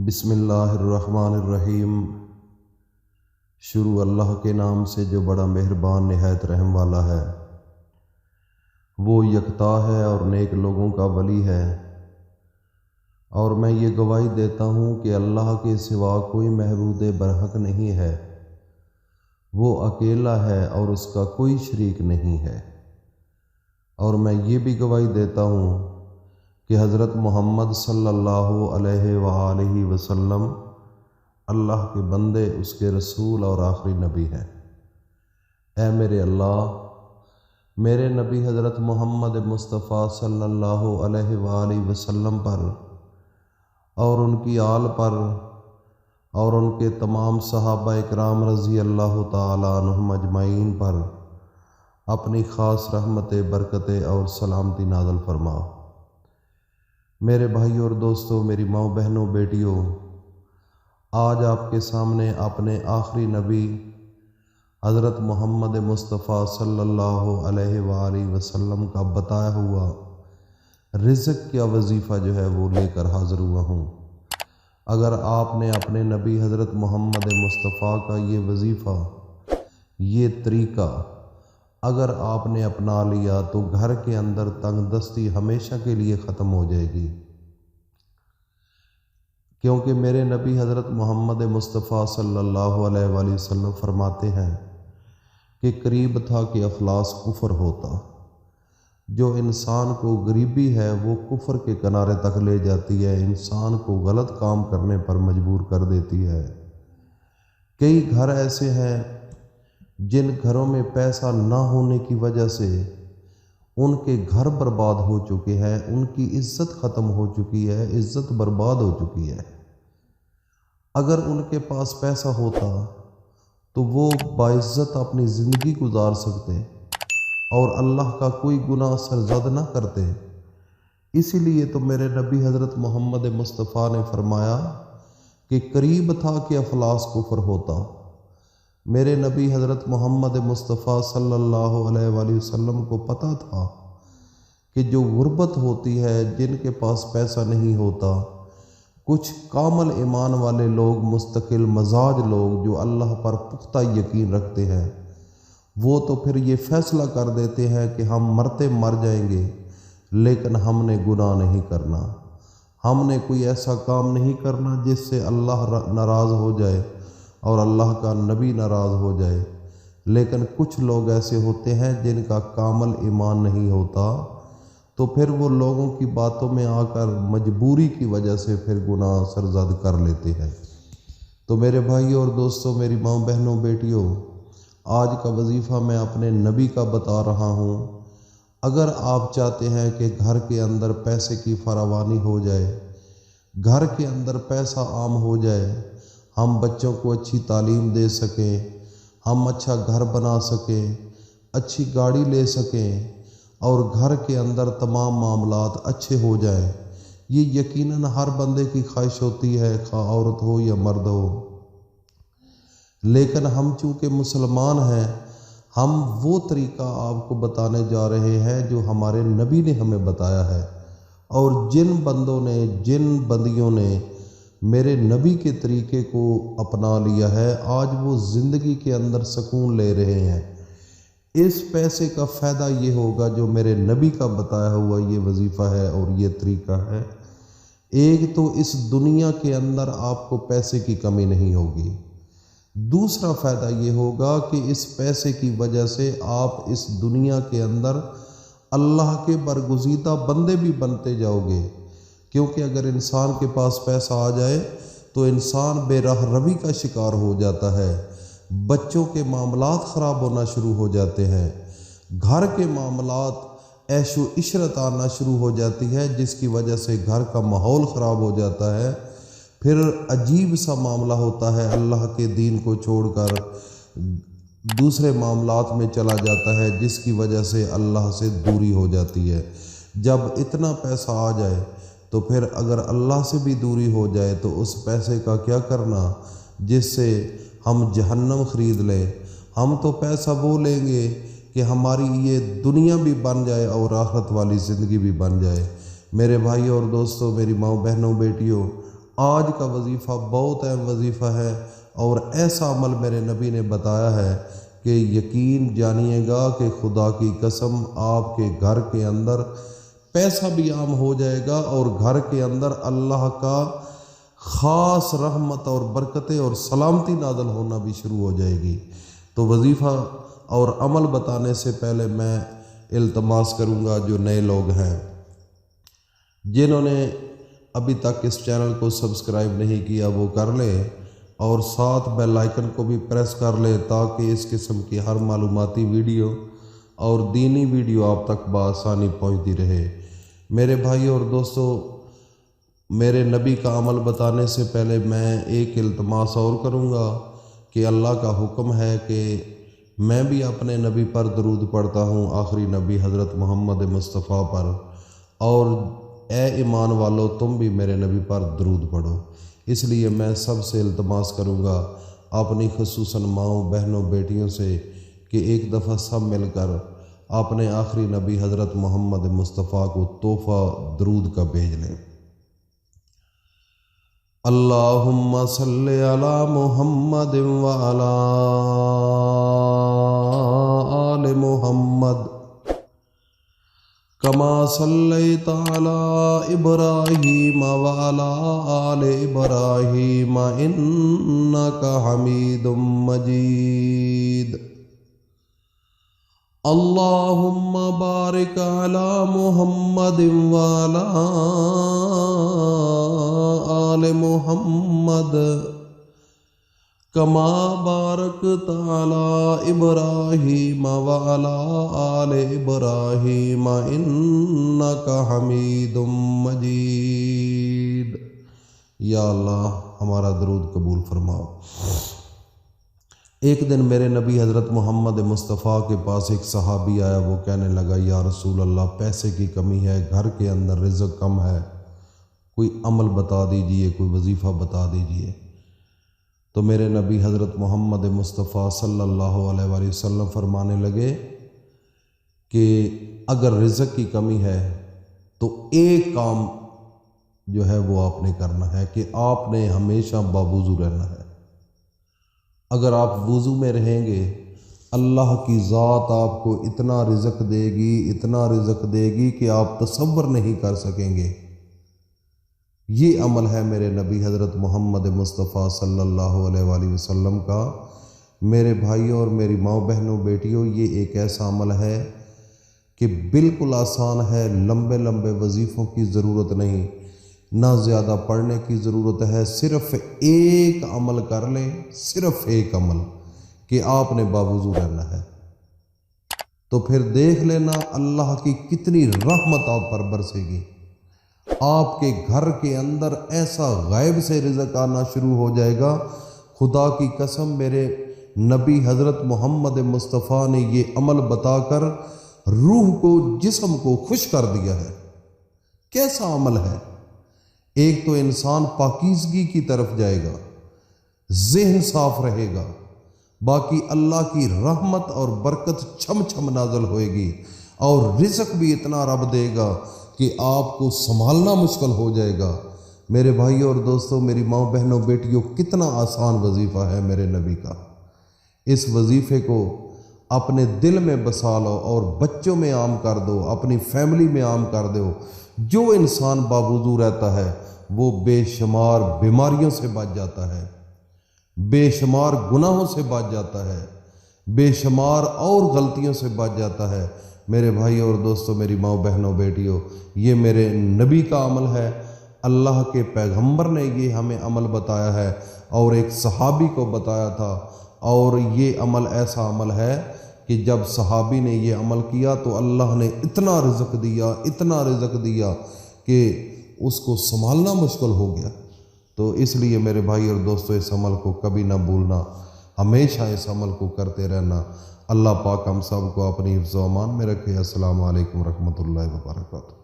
بسم اللہ الرحمن الرحیم۔ شروع اللہ کے نام سے جو بڑا مہربان نہایت رحم والا ہے۔ وہ یکتا ہے اور نیک لوگوں کا ولی ہے، اور میں یہ گواہی دیتا ہوں کہ اللہ کے سوا کوئی معبود برحق نہیں ہے۔ وہ اکیلا ہے اور اس کا کوئی شریک نہیں ہے۔ اور میں یہ بھی گواہی دیتا ہوں کہ حضرت محمد صلی اللہ علیہ وآلہ وسلم اللہ کے بندے، اس کے رسول اور آخری نبی ہیں۔ اے میرے اللہ، میرے نبی حضرت محمد مصطفیٰ صلی اللہ علیہ وآلہ وسلم پر اور ان کی آل پر اور ان کے تمام صحابہ اکرام رضی اللہ تعالی عنہم اجمعین پر اپنی خاص رحمت، برکت اور سلامتی نازل فرما۔ میرے بھائیوں اور دوستوں، میری ماؤں، بہنوں، بیٹیوں، آج آپ کے سامنے اپنے آخری نبی حضرت محمد مصطفیٰ صلی اللہ علیہ وآلہ وسلم کا بتایا ہوا رزق کا وظیفہ جو ہے وہ لے کر حاضر ہوا ہوں۔ اگر آپ نے اپنے نبی حضرت محمد مصطفیٰ کا یہ وظیفہ، یہ طریقہ اگر آپ نے اپنا لیا تو گھر کے اندر تنگ دستی ہمیشہ کے لیے ختم ہو جائے گی، کیونکہ میرے نبی حضرت محمد مصطفیٰ صلی اللہ علیہ وآلہ وسلم فرماتے ہیں کہ قریب تھا کہ افلاس کفر ہوتا۔ جو انسان کو غریبی ہے وہ کفر کے کنارے تک لے جاتی ہے، انسان کو غلط کام کرنے پر مجبور کر دیتی ہے۔ کئی گھر ایسے ہیں جن گھروں میں پیسہ نہ ہونے کی وجہ سے ان کے گھر برباد ہو چکے ہیں، ان کی عزت ختم ہو چکی ہے، عزت برباد ہو چکی ہے۔ اگر ان کے پاس پیسہ ہوتا تو وہ باعزت اپنی زندگی گزار سکتے اور اللہ کا کوئی گناہ سرزد نہ کرتے۔ اسی لیے تو میرے نبی حضرت محمد مصطفیٰ نے فرمایا کہ قریب تھا کہ افلاس کفر ہوتا۔ میرے نبی حضرت محمد مصطفیٰ صلی اللہ علیہ وآلہ وسلم کو پتہ تھا کہ جو غربت ہوتی ہے، جن کے پاس پیسہ نہیں ہوتا، کچھ کامل ایمان والے لوگ، مستقل مزاج لوگ جو اللہ پر پختہ یقین رکھتے ہیں، وہ تو پھر یہ فیصلہ کر دیتے ہیں کہ ہم مرتے مر جائیں گے لیکن ہم نے گناہ نہیں کرنا، ہم نے کوئی ایسا کام نہیں کرنا جس سے اللہ ناراض ہو جائے اور اللہ کا نبی ناراض ہو جائے۔ لیکن کچھ لوگ ایسے ہوتے ہیں جن کا کامل ایمان نہیں ہوتا، تو پھر وہ لوگوں کی باتوں میں آ کر مجبوری کی وجہ سے پھر گناہ سرزد کر لیتے ہیں۔ تو میرے بھائیوں اور دوستوں، میری ماں، بہنوں، بیٹیوں، آج کا وظیفہ میں اپنے نبی کا بتا رہا ہوں۔ اگر آپ چاہتے ہیں کہ گھر کے اندر پیسے کی فراوانی ہو جائے، گھر کے اندر پیسہ عام ہو جائے، ہم بچوں کو اچھی تعلیم دے سکیں، ہم اچھا گھر بنا سکیں، اچھی گاڑی لے سکیں اور گھر کے اندر تمام معاملات اچھے ہو جائیں، یہ یقیناً ہر بندے کی خواہش ہوتی ہے، خواہ عورت ہو یا مرد ہو۔ لیکن ہم چونکہ مسلمان ہیں، ہم وہ طریقہ آپ کو بتانے جا رہے ہیں جو ہمارے نبی نے ہمیں بتایا ہے، اور جن بندوں نے، جن بندیوں نے میرے نبی کے طریقے کو اپنا لیا ہے، آج وہ زندگی کے اندر سکون لے رہے ہیں۔ اس پیسے کا فائدہ یہ ہوگا جو میرے نبی کا بتایا ہوا یہ وظیفہ ہے اور یہ طریقہ ہے۔ ایک تو اس دنیا کے اندر آپ کو پیسے کی کمی نہیں ہوگی، دوسرا فائدہ یہ ہوگا کہ اس پیسے کی وجہ سے آپ اس دنیا کے اندر اللہ کے برگزیدہ بندے بھی بنتے جاؤ گے، کیونکہ اگر انسان کے پاس پیسہ آ جائے تو انسان بے راہ روی کا شکار ہو جاتا ہے، بچوں کے معاملات خراب ہونا شروع ہو جاتے ہیں، گھر کے معاملات عیش و عشرت آنا شروع ہو جاتی ہے، جس کی وجہ سے گھر کا ماحول خراب ہو جاتا ہے، پھر عجیب سا معاملہ ہوتا ہے، اللہ کے دین کو چھوڑ کر دوسرے معاملات میں چلا جاتا ہے، جس کی وجہ سے اللہ سے دوری ہو جاتی ہے۔ جب اتنا پیسہ آ جائے تو پھر اگر اللہ سے بھی دوری ہو جائے تو اس پیسے کا کیا کرنا جس سے ہم جہنم خرید لیں۔ ہم تو پیسہ وہ لیں گے کہ ہماری یہ دنیا بھی بن جائے اور آخرت والی زندگی بھی بن جائے۔ میرے بھائیوں اور دوستوں، میری ماؤں، بہنوں، بیٹیوں، آج کا وظیفہ بہت اہم وظیفہ ہے اور ایسا عمل میرے نبی نے بتایا ہے کہ یقین جانیے گا کہ خدا کی قسم آپ کے گھر کے اندر پیسہ بھی عام ہو جائے گا اور گھر کے اندر اللہ کا خاص رحمت اور برکتیں اور سلامتی نازل ہونا بھی شروع ہو جائے گی۔ تو وظیفہ اور عمل بتانے سے پہلے میں التماس کروں گا جو نئے لوگ ہیں، جنہوں نے ابھی تک اس چینل کو سبسکرائب نہیں کیا وہ کر لیں اور ساتھ بیل آئیکن کو بھی پریس کر لیں تاکہ اس قسم کی ہر معلوماتی ویڈیو اور دینی ویڈیو آپ تک بآسانی پہنچتی رہے۔ میرے بھائی اور دوستو، میرے نبی کا عمل بتانے سے پہلے میں ایک التماس اور کروں گا کہ اللہ کا حکم ہے کہ میں بھی اپنے نبی پر درود پڑھتا ہوں، آخری نبی حضرت محمد مصطفیٰ پر، اور اے ایمان والو تم بھی میرے نبی پر درود پڑھو۔ اس لیے میں سب سے التماس کروں گا، اپنی خصوصاً ماؤں بہنوں بیٹیوں سے، کہ ایک دفعہ سب مل کر اپنے آخری نبی حضرت محمد مصطفیٰ کو تحفہ درود کا بھیج لیں۔ اللہم صلی علی محمد وعلی آل محمد کما صلیت علی ابراہیم وعلی آل ابراہیم انک حمید مجید۔ اللہم بارک علی محمد وعلی آل محمد کما بارکت علی ابراہیم وعلی آل ابراہیم انک حمید مجید۔ یا اللہ ہمارا درود قبول فرماؤ۔ ایک دن میرے نبی حضرت محمد مصطفیٰ کے پاس ایک صحابی آیا، وہ کہنے لگا یا رسول اللہ پیسے کی کمی ہے، گھر کے اندر رزق کم ہے، کوئی عمل بتا دیجئے، کوئی وظیفہ بتا دیجئے۔ تو میرے نبی حضرت محمد مصطفیٰ صلی اللہ علیہ وآلہ وسلم فرمانے لگے کہ اگر رزق کی کمی ہے تو ایک کام جو ہے وہ آپ نے کرنا ہے کہ آپ نے ہمیشہ باوضو رہنا ہے۔ اگر آپ وضو میں رہیں گے، اللہ کی ذات آپ کو اتنا رزق دے گی، اتنا رزق دے گی کہ آپ تصور نہیں کر سکیں گے۔ یہ عمل ہے میرے نبی حضرت محمد مصطفیٰ صلی اللہ علیہ وآلہ وسلم کا۔ میرے بھائیوں اور میری ماں بہنوں بیٹیوں، یہ ایک ایسا عمل ہے کہ بالکل آسان ہے، لمبے لمبے وظیفوں کی ضرورت نہیں، نہ زیادہ پڑھنے کی ضرورت ہے، صرف ایک عمل کر لیں، صرف ایک عمل کہ آپ نے باوضو رہنا ہے، تو پھر دیکھ لینا اللہ کی کتنی رحمت آپ پر برسے گی۔ آپ کے گھر کے اندر ایسا غیب سے رزق آنا شروع ہو جائے گا۔ خدا کی قسم میرے نبی حضرت محمد مصطفیٰ نے یہ عمل بتا کر روح کو، جسم کو خوش کر دیا ہے۔ کیسا عمل ہے؟ ایک تو انسان پاکیزگی کی طرف جائے گا، ذہن صاف رہے گا، باقی اللہ کی رحمت اور برکت چھم چھم نازل ہوئے گی، اور رزق بھی اتنا رب دے گا کہ آپ کو سنبھالنا مشکل ہو جائے گا۔ میرے بھائیوں اور دوستوں، میری ماں بہنوں بیٹیوں، کتنا آسان وظیفہ ہے میرے نبی کا۔ اس وظیفے کو اپنے دل میں بسا لو اور بچوں میں عام کر دو، اپنی فیملی میں عام کر دو۔ جو انسان باوضو رہتا ہے وہ بے شمار بیماریوں سے بچ جاتا ہے، بے شمار گناہوں سے بچ جاتا ہے، بے شمار اور غلطیوں سے بچ جاتا ہے۔ میرے بھائیوں اور دوستوں، میری ماں بہنوں بیٹیوں، یہ میرے نبی کا عمل ہے، اللہ کے پیغمبر نے یہ ہمیں عمل بتایا ہے اور ایک صحابی کو بتایا تھا، اور یہ عمل ایسا عمل ہے کہ جب صحابی نے یہ عمل کیا تو اللہ نے اتنا رزق دیا، اتنا رزق دیا کہ اس کو سنبھالنا مشکل ہو گیا۔ تو اس لیے میرے بھائی اور دوستو، اس عمل کو کبھی نہ بھولنا، ہمیشہ اس عمل کو کرتے رہنا۔ اللہ پاک ہم سب کو اپنی حفظ و امان میں رکھے۔ السلام علیکم ورحمۃ اللہ وبرکاتہ۔